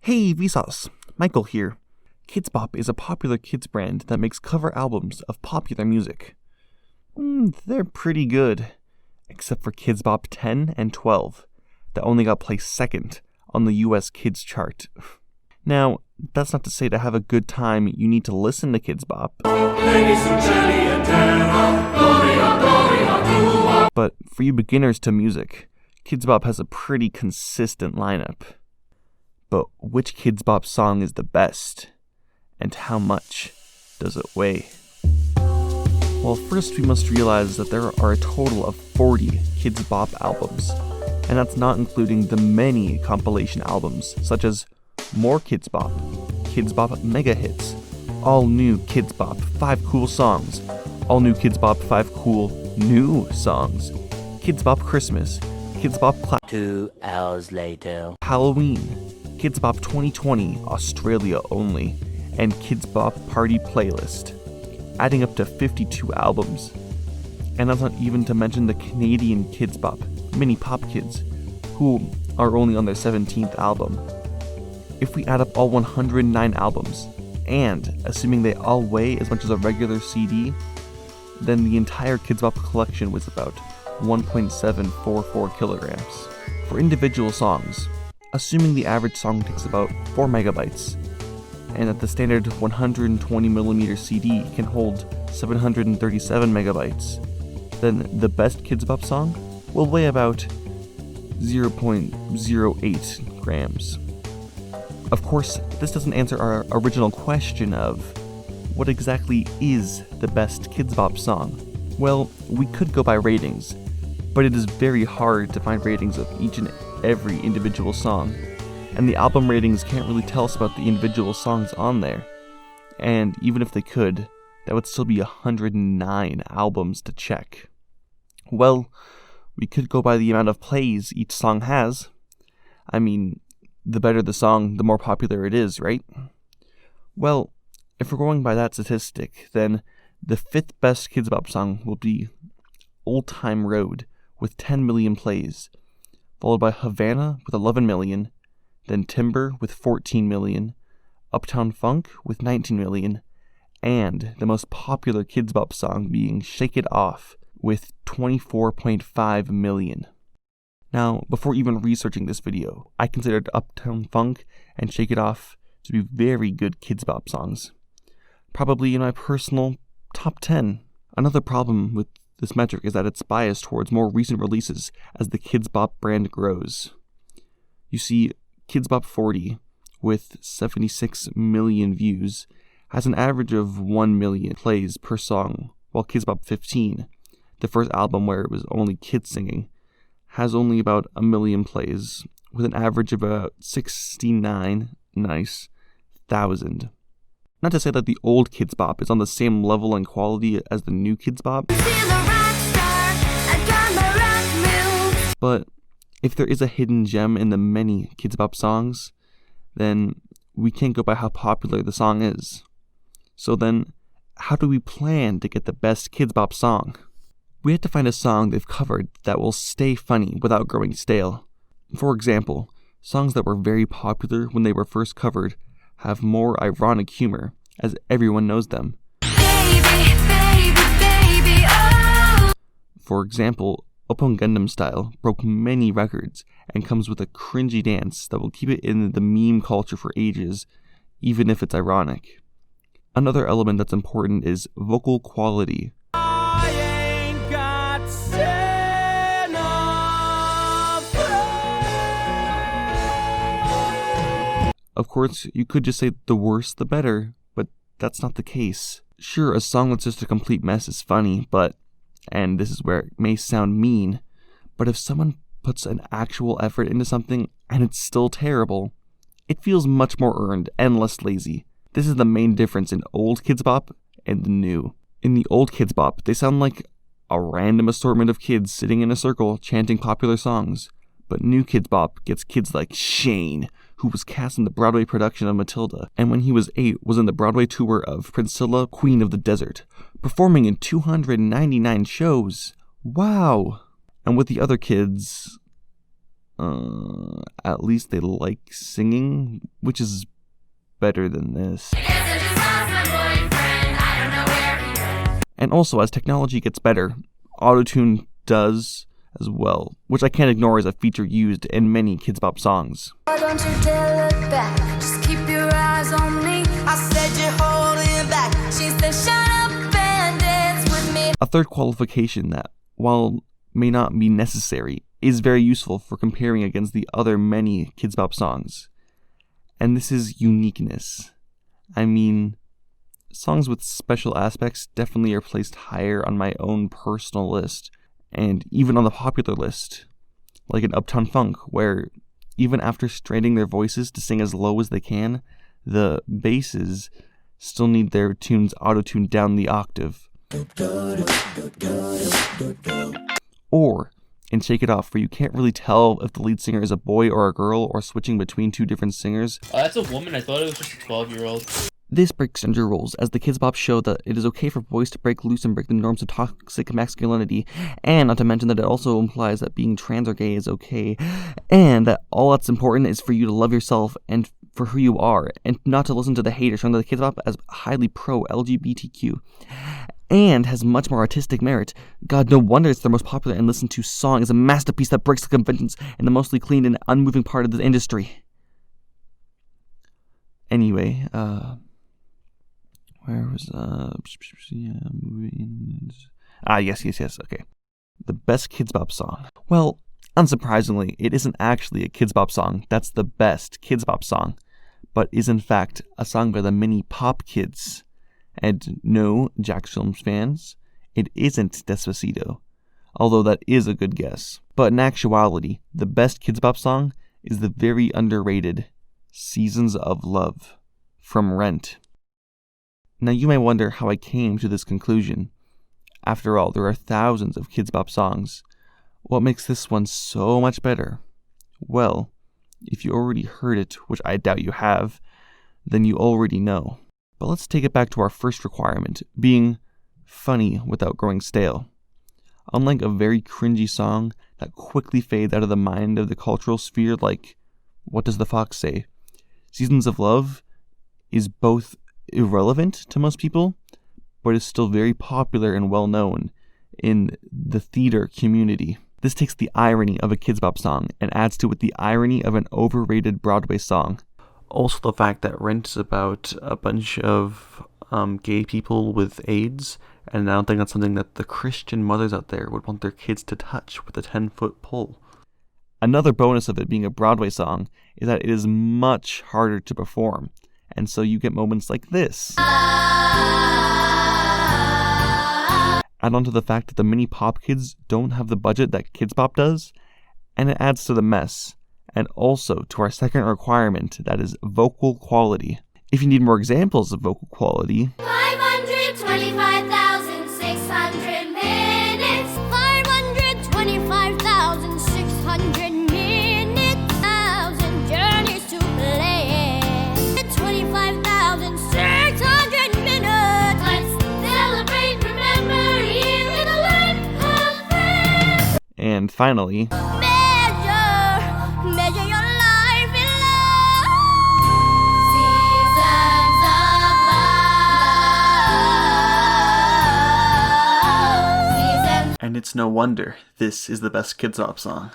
Hey Vsauce, Michael here. KidzBop is a popular kids brand that makes cover albums of popular music. They're pretty good, except for KidzBop 10 and 12, that only got placed second on the US Kids chart. Now, that's not to say to have a good time you need to listen to KidzBop. But for you beginners to music, KidzBop has a pretty consistent lineup. But which KidzBop song is the best? And how much does it weigh? Well, first we must realize that there are a total of 40 KidzBop albums, and that's not including the many compilation albums, such as More KidzBop, KidzBop Mega Hits, All New KidzBop 5 Cool Songs, All New KidzBop 5 Cool New Songs, KidzBop Christmas, KidzBop 2 hours later, Halloween, KidzBop 2020 Australia only, and KidzBop Party Playlist, adding up to 52 albums. And that's not even to mention the Canadian KidzBop, Mini Pop Kids, who are only on their 17th album. If we add up all 109 albums, and assuming they all weigh as much as a regular CD, then the entire KidzBop collection was about 1.744 kilograms. For individual songs, assuming the average song takes about 4 megabytes, and that the standard 120mm CD can hold 737 megabytes, then the best KidzBop song will weigh about 0.08 grams. Of course, this doesn't answer our original question of what exactly is the best KidzBop song? Well, we could go by ratings, but it is very hard to find ratings of each and every individual song, and the album ratings can't really tell us about the individual songs on there. And even if they could, that would still be 109 albums to check. Well, we could go by the amount of plays each song has. I mean, the better the song, the more popular it is, right? Well, if we're going by that statistic, then the 5th best KidzBop song will be Old Time Road with 10 million plays, followed by Havana with 11 million, then Timber with 14 million, Uptown Funk with 19 million, and the most popular KidzBop song being Shake It Off with 24.5 million. Now, before even researching this video, I considered Uptown Funk and Shake It Off to be very good KidzBop songs. Probably in my personal top 10. Another problem with this metric is that it's biased towards more recent releases as the KidzBop brand grows. You see, KidzBop 40, with 76 million views, has an average of 1 million plays per song, while KidzBop 15, the first album where it was only kids singing, has only about 1 million plays, with an average of about 69,000. Not to say that the old KidzBop is on the same level and quality as the new KidzBop, but if there is a hidden gem in the many KidzBop songs, then we can't go by how popular the song is. So then, how do we plan to get the best KidzBop song? We have to find a song they've covered that will stay funny without growing stale. For example, songs that were very popular when they were first covered have more ironic humor, as everyone knows them. Baby, baby, baby, oh. For example, Open Gundam Style broke many records and comes with a cringy dance that will keep it in the meme culture for ages, even if it's ironic. Another element that's important is vocal quality. I ain't got sin Of course, you could just say the worse the better, but that's not the case. Sure, a song that's just a complete mess is funny, but, and this is where it may sound mean, but if someone puts an actual effort into something and it's still terrible, it feels much more earned and less lazy. This is the main difference in old KidzBop and the new. In the old KidzBop, they sound like a random assortment of kids sitting in a circle chanting popular songs, but new KidzBop gets kids like Shane, who was cast in the Broadway production of Matilda, and when he was 8 was in the Broadway tour of Priscilla, Queen of the Desert, performing in 299 shows. Wow! And with the other kids, At least they like singing, which is better than this. And also, as technology gets better, autotune does as well, which I can't ignore as a feature used in many KidzBop songs. Why don't you dare look back? Just keep your eyes on me. I said you're holding back. She said shut up and dance with me. A third qualification that, while may not be necessary, is very useful for comparing against the other many KidzBop songs. And this is uniqueness. I mean, songs with special aspects definitely are placed higher on my own personal list, and even on the popular list, like in Uptown Funk, where even after straining their voices to sing as low as they can, the basses still need their tunes auto-tuned down the octave. Or in Shake It Off, where you can't really tell if the lead singer is a boy or a girl, or switching between two different singers. Oh, that's a woman. I thought it was just a 12-year-old. This breaks gender rules, as the KidzBop show that it is okay for boys to break loose and break the norms of toxic masculinity, and not to mention that it also implies that being trans or gay is okay, and that all that's important is for you to love yourself and for who you are, and not to listen to the haters showing that the KidzBop as highly pro-LGBTQ, and has much more artistic merit. God, no wonder it's their most popular and listened to song is a masterpiece that breaks the conventions and the mostly clean and unmoving part of the industry. Anyway, where was, yes, okay. The best KidzBop song. Well, unsurprisingly, it isn't actually a KidzBop song that's the best KidzBop song, but is in fact a song by the mini Pop Kids. And no, Jack Films fans, it isn't Despacito, although that is a good guess. But in actuality, the best KidzBop song is the very underrated Seasons of Love from Rent. Now you may wonder how I came to this conclusion. After all, there are thousands of KidzBop songs. What makes this one so much better? Well, if you already heard it, which I doubt you have, then you already know. But let's take it back to our first requirement, being funny without growing stale. Unlike a very cringy song that quickly fades out of the mind of the cultural sphere like What Does the Fox Say?, Seasons of Love is both irrelevant to most people, but is still very popular and well known in the theater community. This takes the irony of a KidzBop song and adds to it the irony of an overrated Broadway song. Also the fact that Rent is about a bunch of gay people with AIDS, and I don't think that's something that the Christian mothers out there would want their kids to touch with a 10-foot pole. Another bonus of it being a Broadway song is that it is much harder to perform, and so you get moments like this. Add on to the fact that the mini Pop Kids don't have the budget that KidzBop does, and it adds to the mess, and also to our second requirement, that is vocal quality. If you need more examples of vocal quality, 525,600 minutes. 525,600 minutes. 1,000 journeys to play. 25,600 minutes. Let's celebrate, remember, here in a life of friends. and finally, Measure your life in love. Seasons of love. Seasons. and it's no wonder this is the best KidzBop song.